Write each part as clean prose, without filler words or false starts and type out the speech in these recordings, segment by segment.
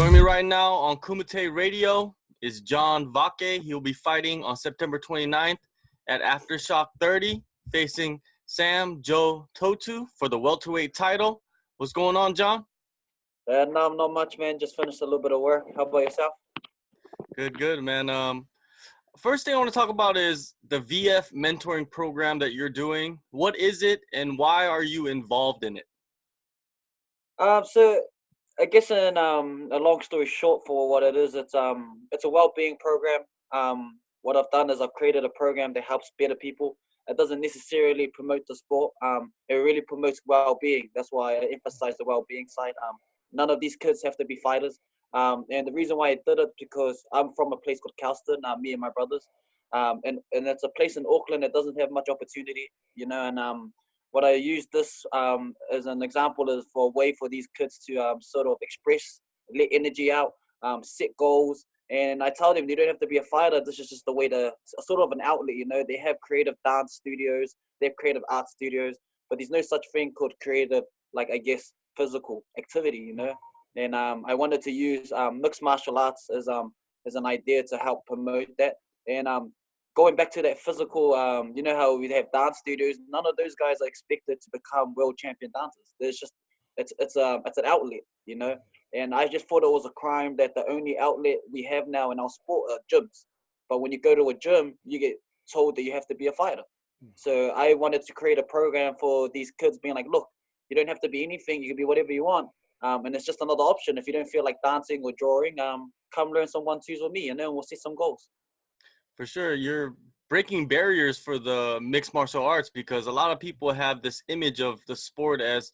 Joining me right now on Kumite Radio is John Vake. He'll be fighting on September 29th at Aftershock 30, facing Sam Joe Toetu for the welterweight title. What's going on, John? No, not much, man. Just finished a little bit of work. How about yourself? Good, man. First thing I want to talk about is the VF mentoring program that you're doing. What is it, and why are you involved in it? So I guess in a long story short for what it is, it's a well-being program. What I've done is I've created a program that helps better people. It doesn't necessarily promote the sport. It really promotes well-being. That's why I emphasize the well-being side. None of these kids have to be fighters. And the reason why I did it because I'm from a place called Gladstone, me and my brothers. And it's a place in Auckland that doesn't have much opportunity, and what I use this as an example is for a way for these kids to sort of express, let energy out, set goals. And I tell them they don't have to be a fighter. This is just a way to sort of an outlet. They have creative dance studios, they have creative art studios, but there's no such thing called creative, like I guess physical activity. And I wanted to use mixed martial arts as an idea to help promote that. And going back to that physical, how we have dance studios. None of those guys are expected to become world champion dancers. There's just it's an outlet, And I just thought it was a crime that the only outlet we have now in our sport are gyms. But when you go to a gym, you get told that you have to be a fighter. So I wanted to create a program for these kids, being like, look, you don't have to be anything. You can be whatever you want. And it's just another option. If you don't feel like dancing or drawing, come learn some 1-2s with me, and then we'll see some goals. For sure, you're breaking barriers for the mixed martial arts because a lot of people have this image of the sport as,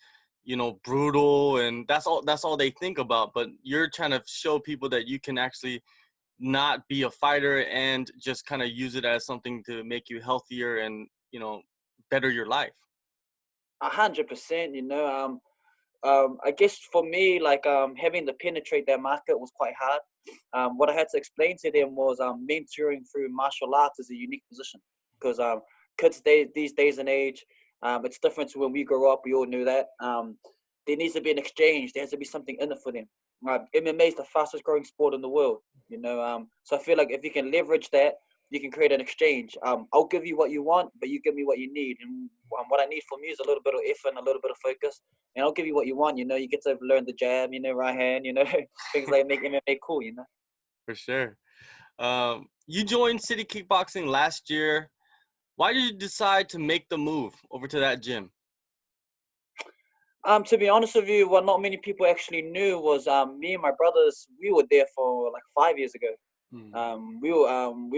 brutal, and that's all they think about. But you're trying to show people that you can actually not be a fighter and just kind of use it as something to make you healthier and, better your life. 100%. I guess for me, like having to penetrate that market was quite hard. What I had to explain to them was mentoring through martial arts is a unique position because kids these days and age, it's different to when we grew up. We all knew that. There needs to be an exchange. There has to be something in it for them. MMA is the fastest growing sport in the world. So I feel like if you can leverage that, you can create an exchange. I'll give you what you want, but you give me what you need. And what I need from you is a little bit of effort and a little bit of focus. And I'll give you what you want. You get to learn the jab, right hand, things like make MMA cool, For sure. You joined City Kickboxing last year. Why did you decide to make the move over to that gym? To be honest with you, what not many people actually knew was me and my brothers, we were there for like 5 years ago. We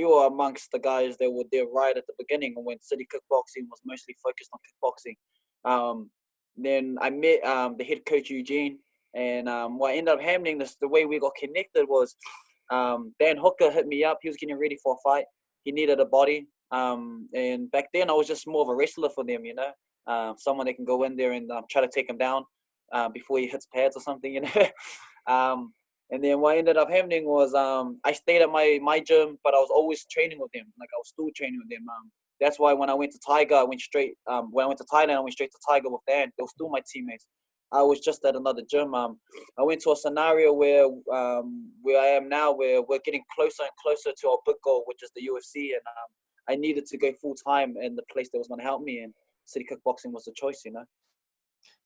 were amongst the guys that were there right at the beginning when City Kickboxing was mostly focused on kickboxing. Then I met the head coach Eugene, and what ended up happening, the way we got connected was Dan Hooker hit me up. He was getting ready for a fight. He needed a body, and back then I was just more of a wrestler for them, someone that can go in there and try to take him down before he hits pads or something, And then what ended up happening was I stayed at my gym, but I was always training with them. Like I was still training with them. That's why when I went to Tiger, I went straight. When I went to Thailand, I went straight to Tiger with Dan. They were still my teammates. I was just at another gym. I went to a scenario where I am now, where we're getting closer and closer to our big goal, which is the UFC. And I needed to go full time in the place that was going to help me. And City Kickboxing was the choice,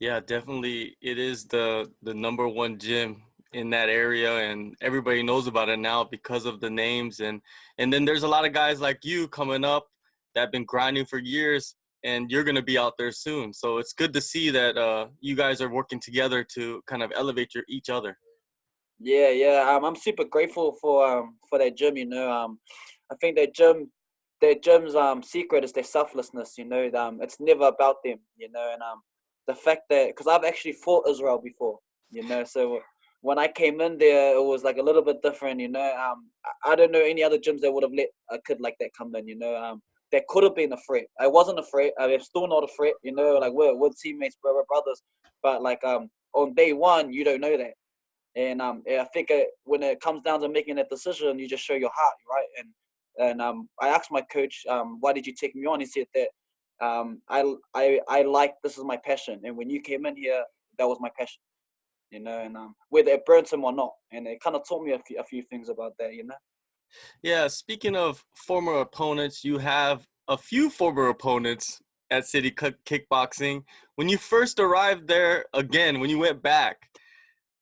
Yeah, definitely. It is the number one gym in that area, and everybody knows about it now because of the names. And then there's a lot of guys like you coming up that have been grinding for years, and you're going to be out there soon. So it's good to see that you guys are working together to kind of elevate each other. Yeah. I'm super grateful for that gym. I think that gym's secret is their selflessness. It's never about them. And the fact that, because I've actually fought Israel before. So when I came in there, it was like a little bit different. I don't know any other gyms that would have let a kid like that come in. That could have been a threat. I wasn't a threat. I'm still not a threat. Like we're teammates, we're brothers. But like on day one, you don't know that. And I think when it comes down to making that decision, you just show your heart, right? And I asked my coach, why did you take me on? He said that I like, this is my passion. And when you came in here, that was my passion. and whether it burns him or not. And it kind of taught me a few things about that. Yeah, speaking of former opponents, you have a few former opponents at City Kickboxing. When you first arrived there again, when you went back,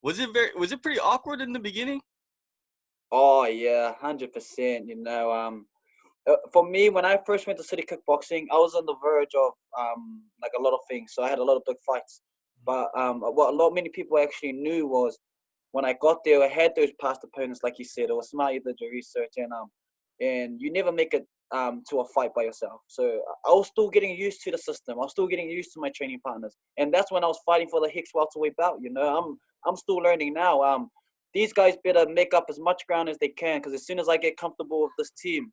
was it pretty awkward in the beginning? Oh yeah, 100%. For me, when I first went to City Kickboxing, I was on the verge of like a lot of things. So I had a lot of big fights. But what many people actually knew was when I got there, I had those past opponents, like you said. It was smart, you did your research, and you never make it to a fight by yourself. So I was still getting used to the system. I was still getting used to my training partners, and that's when I was fighting for the Hicks welterweight belt. I'm still learning now. These guys better make up as much ground as they can, because as soon as I get comfortable with this team,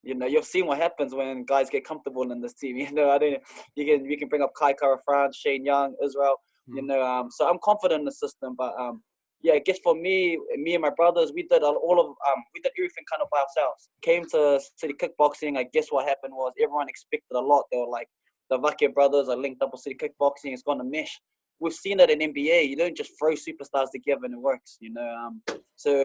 you've seen what happens when guys get comfortable in this team. I don't. We can bring up Kai Kara France, Shane Young, Israel. So I'm confident in the system. But yeah, I guess for me and my brothers, we did we did everything kind of by ourselves. Came to City Kickboxing. I guess what happened was everyone expected a lot. They were like, the Vake brothers are linked up with City Kickboxing. It's gonna mesh. We've seen it in NBA. You don't just throw superstars together and it works. So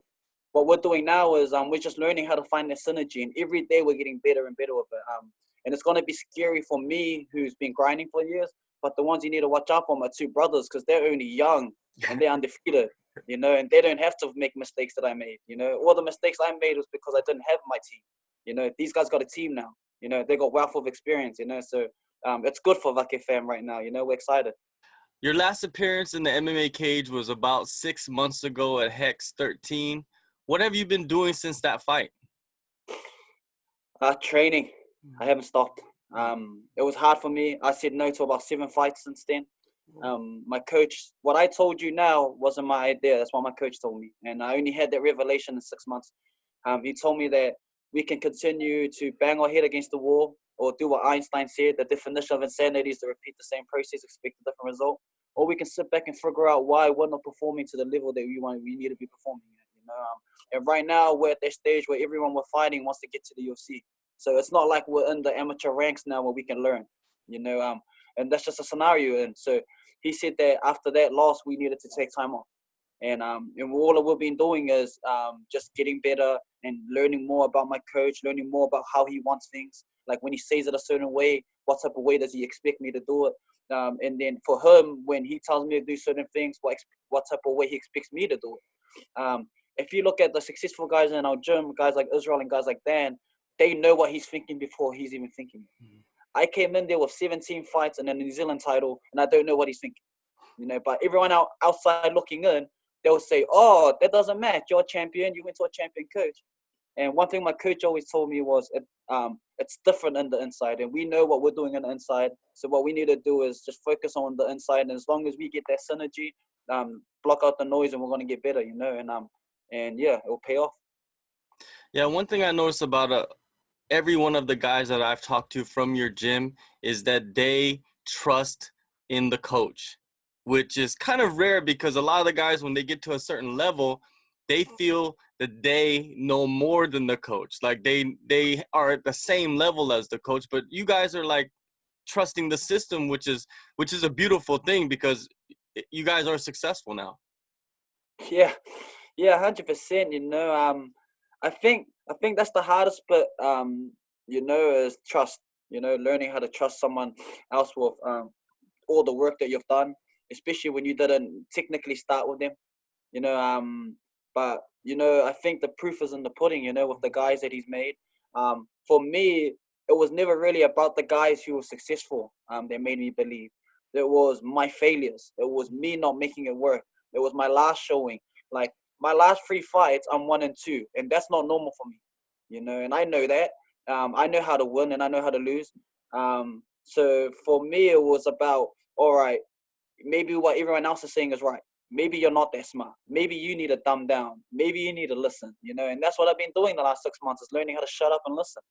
what we're doing now is we're just learning how to find the synergy, and every day we're getting better and better with it. And it's gonna be scary for me, who's been grinding for years. But the ones you need to watch out for are two brothers, because they're only young and they're undefeated. And they don't have to make mistakes that I made. All the mistakes I made was because I didn't have my team. These guys got a team now. They got wealth of experience. So it's good for Vake fam right now. We're excited. Your last appearance in the MMA cage was about 6 months ago at Hex 13. What have you been doing since that fight? Training. I haven't stopped. It was hard for me. I said no to about 7 fights since then. My coach, what I told you now wasn't my idea. That's what my coach told me. And I only had that revelation in 6 months. He told me that we can continue to bang our head against the wall, or do what Einstein said: the definition of insanity is to repeat the same process, expect a different result. Or we can sit back and figure out why we're not performing to the level that we need to be performing at. And right now we're at that stage where everyone we're fighting wants to get to the UFC. So it's not like we're in the amateur ranks now where we can learn. And that's just a scenario. And so he said that after that loss, we needed to take time off. And all we've been doing is just getting better and learning more about my coach, learning more about how he wants things. Like when he says it a certain way, what type of way does he expect me to do it? And then for him, when he tells me to do certain things, what type of way he expects me to do it. If you look at the successful guys in our gym, guys like Israel and guys like Dan, they know what he's thinking before he's even thinking. I came in there with 17 fights and a New Zealand title, and I don't know what he's thinking. But everyone outside looking in, they'll say, "Oh, that doesn't match. You're a champion. You went to a champion coach." And one thing my coach always told me was, it's different in the inside, and we know what we're doing on the inside. So what we need to do is just focus on the inside, and as long as we get that synergy, block out the noise, and we're gonna get better. And yeah, it will pay off. Yeah, one thing I noticed about every one of the guys that I've talked to from your gym is that they trust in the coach, which is kind of rare, because a lot of the guys, when they get to a certain level, they feel that they know more than the coach. Like they are at the same level as the coach, but you guys are like trusting the system, which is a beautiful thing, because you guys are successful now. Yeah, 100%. I think that's the hardest bit. Is trust. Learning how to trust someone else with all the work that you've done, especially when you didn't technically start with them. But I think the proof is in the pudding. With the guys that he's made. For me, it was never really about the guys who were successful. That made me believe. It was my failures. It was me not making it work. It was my last showing. Like my last 3 fights, I'm 1-2, and that's not normal for me. And I know that. I know how to win and I know how to lose. So for me, it was about, all right, maybe what everyone else is saying is right. Maybe you're not that smart. Maybe you need to dumb down. Maybe you need to listen. And that's what I've been doing the last 6 months, is learning how to shut up and listen.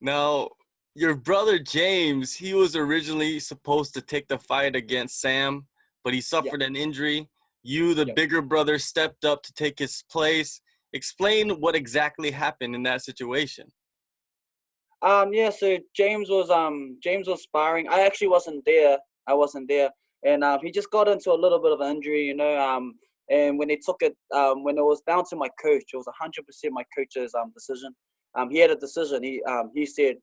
Now, your brother James, he was originally supposed to take the fight against Sam, but he suffered an injury. You, the bigger brother, stepped up to take his place. Explain what exactly happened in that situation. So James was sparring. I actually wasn't there. and he just got into a little bit of an injury, you know. And when they took it, when it was down to my coach, it was 100% my coach's decision. He had a decision. He said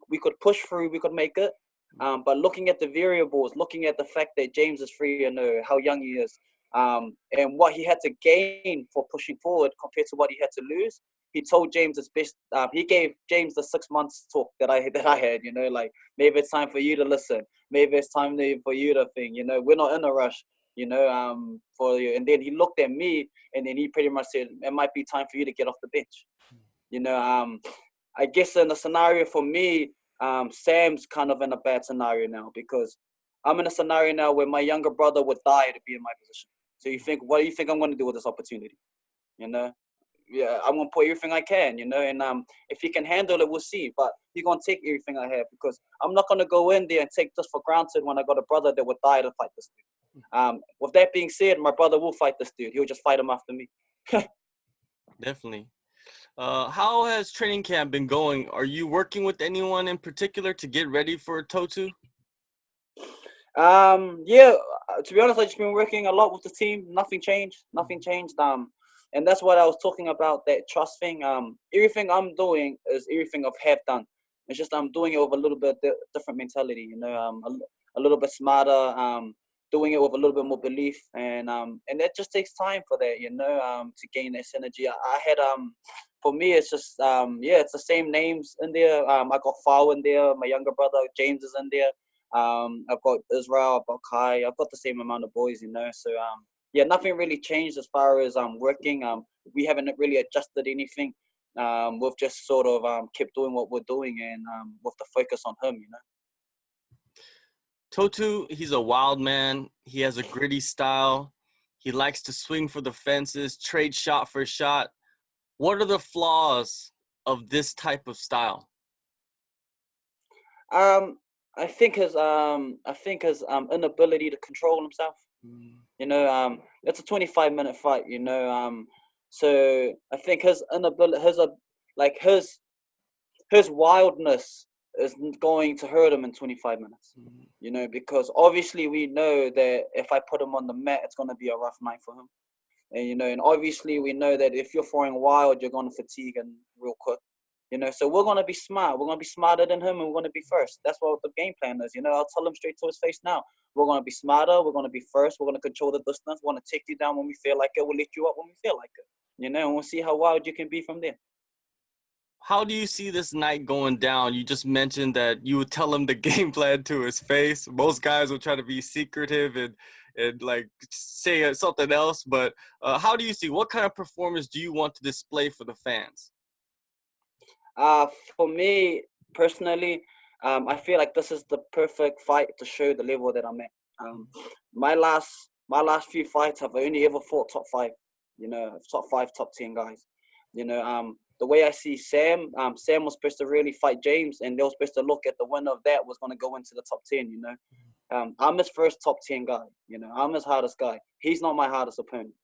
we could push through, we could make it. But looking at the variables, looking at the fact that James is 3-0, how young he is, and what he had to gain for pushing forward compared to what he had to lose, he told James it's best. He gave James the 6 months talk that I had. You know, like, maybe it's time for you to listen. Maybe it's time for you to think. You know, we're not in a rush. You know, for you. And then he looked at me, and then he pretty much said, it might be time for you to get off the bench. You know, I guess in the scenario for me, Sam's kind of in a bad scenario now, because I'm in a scenario now where my younger brother would die to be in my position. So you think, what do you think I'm going to do with this opportunity? You know, yeah, I'm going to put everything I can, you know, and if he can handle it, we'll see. But he's going to take everything I have, because I'm not going to go in there and take this for granted when I got a brother that would die to fight this dude. With that being said, my brother will fight this dude. He'll just fight him after me. Definitely. How has training camp been going? Are you working with anyone in particular to get ready for Toetu? Yeah, to be honest, I've just been working a lot with the team. Nothing changed. And that's what I was talking about, that trust thing. Everything I'm doing is everything I've have done. It's just I'm doing it with a little bit different mentality, you know, a little bit smarter, doing it with a little bit more belief, and that just takes time for that, you know, to gain that synergy. I had for me, it's just it's the same names in there. I got Fao in there, my younger brother James is in there. I've got Israel, I've got Kai, I've got the same amount of boys, you know. So yeah, nothing really changed as far as working. We haven't really adjusted anything. We've just sort of kept doing what we're doing, and with the focus on him, you know. Toetu, he's a wild man. He has a gritty style. He likes to swing for the fences, trade shot for shot. What are the flaws of this type of style? I think his inability to control himself. You know, it's a 25-minute fight. You know, so I think his inability, his wildness is going to hurt him in 25 minutes. You know, because obviously we know that if I put him on the mat, it's going to be a rough night for him. And, you know, and obviously we know that if you're throwing wild, you're going to fatigue him real quick. You know, so we're going to be smart. We're going to be smarter than him, and we're going to be first. That's what the game plan is. You know, I'll tell him straight to his face now. We're going to be smarter. We're going to be first. We're going to control the distance. We're going to take you down when we feel like it. We'll lift you up when we feel like it. You know, and we'll see how wild you can be from there. How do you see this night going down? You just mentioned that you would tell him the game plan to his face. Most guys will try to be secretive and like say something else. But how do you see, what kind of performance do you want to display for the fans? For me personally, I feel like this is the perfect fight to show the level that I'm at. My last few fights, I've only ever fought top 5. You know, top 5, top 10 guys. You know, the way I see Sam, Sam was supposed to really fight James, and they were supposed to look at the winner of that was going to go into the top 10. You know, I'm his first top 10 guy. You know, I'm his hardest guy. He's not my hardest opponent.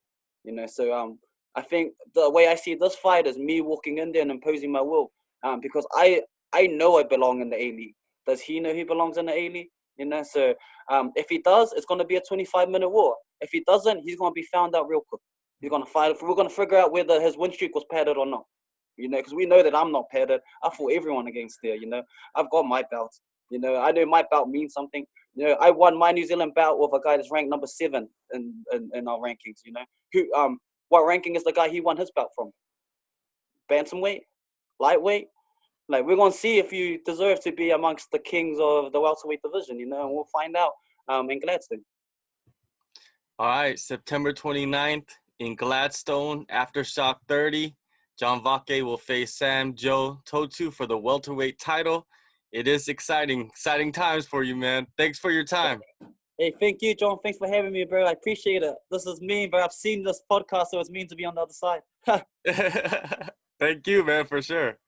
You know, so I think the way I see this fight is me walking in there and imposing my will. Because I know I belong in the A-League. Does he know he belongs in the A-League? You know, so if he does, it's going to be a 25-minute war. If he doesn't, he's going to be found out real quick. He's going to fight. We're going to figure out whether his win streak was padded or not. You know, because we know that I'm not padded. I fought everyone against there. You know, I've got my belts. You know, I know my belt means something. You know, I won my New Zealand bout with a guy that's ranked number 7 in our rankings. You know, what ranking is the guy he won his belt from? Bantamweight, lightweight. Like, we're going to see if you deserve to be amongst the kings of the welterweight division, you know, and we'll find out in Gladstone. All right, September 29th in Gladstone, Aftershock 30. John Vake will face Sam Joe Toetu for the welterweight title. It is exciting times for you, man. Thanks for your time. Hey, thank you, John. Thanks for having me, bro. I appreciate it. This is mean, bro. I've seen this podcast, so it's mean to be on the other side. Thank you, man, for sure.